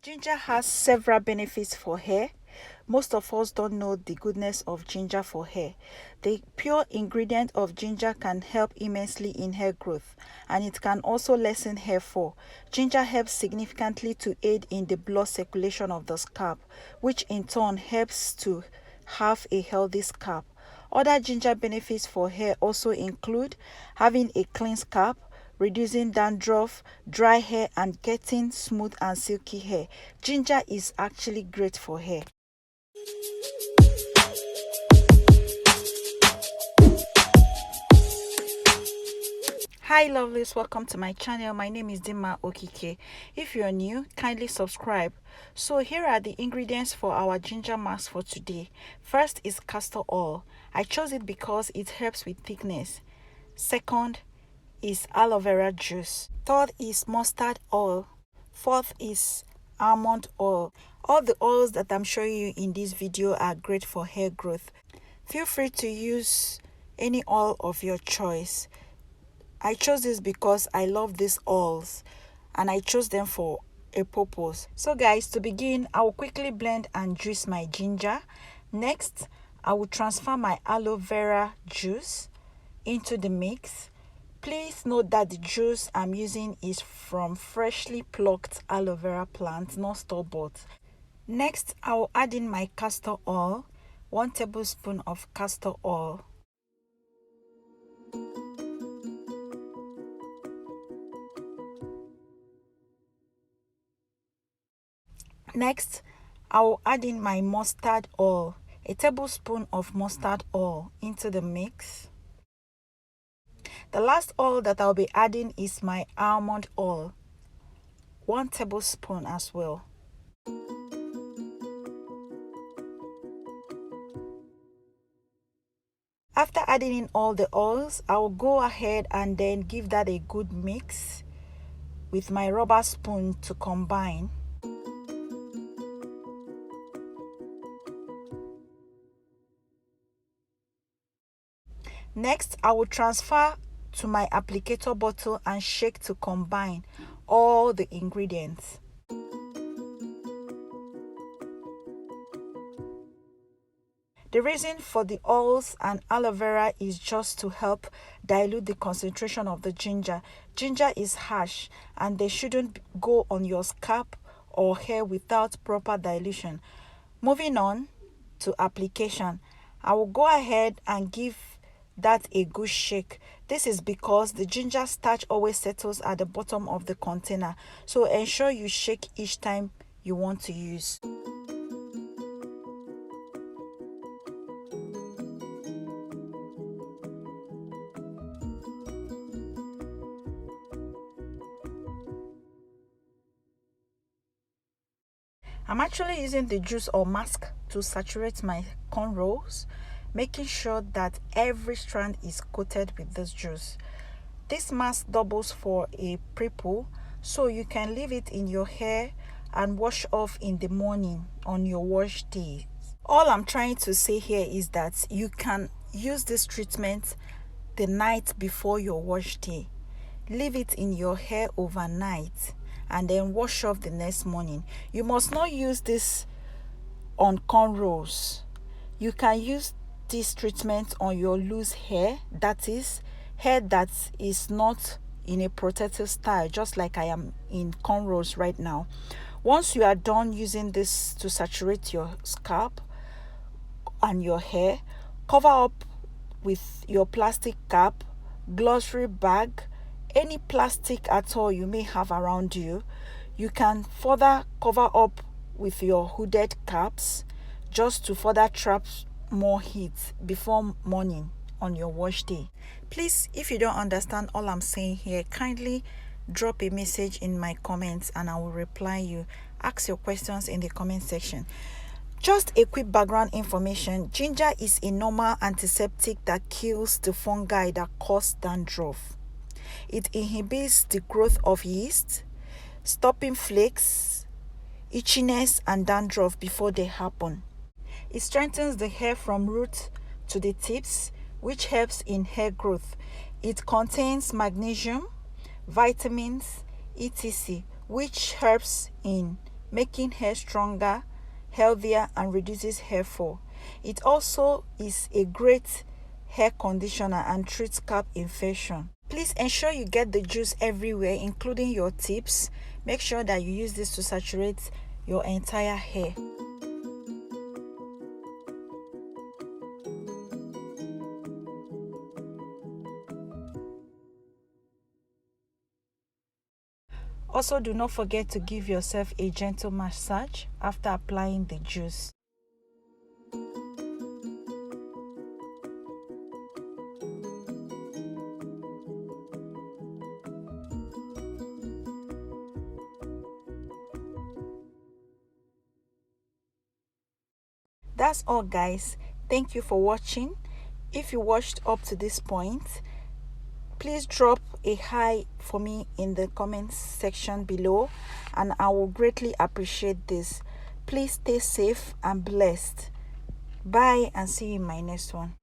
Ginger has several benefits for hair. Most of us don't know the goodness of ginger for hair. The pure ingredient of ginger can help immensely in hair growth, and it can also lessen hair fall. Ginger helps significantly to aid in the blood circulation of the scalp, which in turn helps to have a healthy scalp. Other ginger benefits for hair also include having a clean scalp, reducing dandruff, dry hair, and getting smooth and silky hair. Ginger is actually great for hair. Hi lovelies, welcome to my channel. My name is Dima Okike. If you're new, kindly subscribe. So here are the ingredients for our ginger mask for today. First is castor oil. I chose it because it helps with thickness. Second is aloe vera juice. Third is mustard oil. Fourth is almond oil. All the oils that I'm showing you in this video are great for hair growth. Feel free to use any oil of your choice. I chose this because I love these oils and I chose them for a purpose. So guys, to begin, I will quickly blend and juice my ginger. Next, I will transfer my aloe vera juice into the mix. Please note that the juice I'm using is from freshly plucked aloe vera plant, not store-bought. Next, I will add in my castor oil, 1 tablespoon of castor oil. Next, I will add in my mustard oil, a tablespoon of mustard oil into the mix. The last oil that I'll be adding is my almond oil, 1 tablespoon as well. After adding in all the oils, I will go ahead and then give that a good mix with my rubber spoon to combine. Next, I will transfer to my applicator bottle and shake to combine all the ingredients. The reason for the oils and aloe vera is just to help dilute the concentration of the ginger. Ginger is harsh and they shouldn't go on your scalp or hair without proper dilution. Moving on to application, I will go ahead and give that a good shake. This is because the ginger starch always settles at the bottom of the container, so ensure you shake each time you want to use. I'm actually using the juice or mask to saturate my cornrows, making sure that every strand is coated with this juice. This mask doubles for a pre-poo, so you can leave it in your hair and wash off in the morning on your wash day. All I'm trying to say here is that you can use this treatment the night before your wash day. Leave it in your hair overnight and then wash off the next morning. You must not use this on cornrows. You can use this treatment on your loose hair, that is hair that is not in a protective style, just like I am in cornrows right now. Once you are done using this to saturate your scalp and your hair, cover up with your plastic cap, glossary bag, any plastic at all you may have around you. You can further cover up with your hooded caps just to further trap more heat before morning on your wash day. Please, if you don't understand all I'm saying here, kindly drop a message in my comments and I will reply you. Ask your questions in the comment section. Just a quick background information: ginger is a normal antiseptic that kills the fungi that cause dandruff. It inhibits the growth of yeast, stopping flakes, itchiness, and dandruff before they happen. It strengthens the hair from root to the tips, which helps in hair growth. It contains magnesium, vitamins, etc., which helps in making hair stronger, healthier, and reduces hair fall. It also is a great hair conditioner and treats scalp infection. Please ensure you get the juice everywhere, including your tips. Make sure that you use this to saturate your entire hair. Also, do not forget to give yourself a gentle massage after applying the juice. That's all, guys. Thank you for watching. If you watched up to this point, please drop a hi for me in the comments section below, and I will greatly appreciate this. Please stay safe and blessed. Bye, and see you in my next one.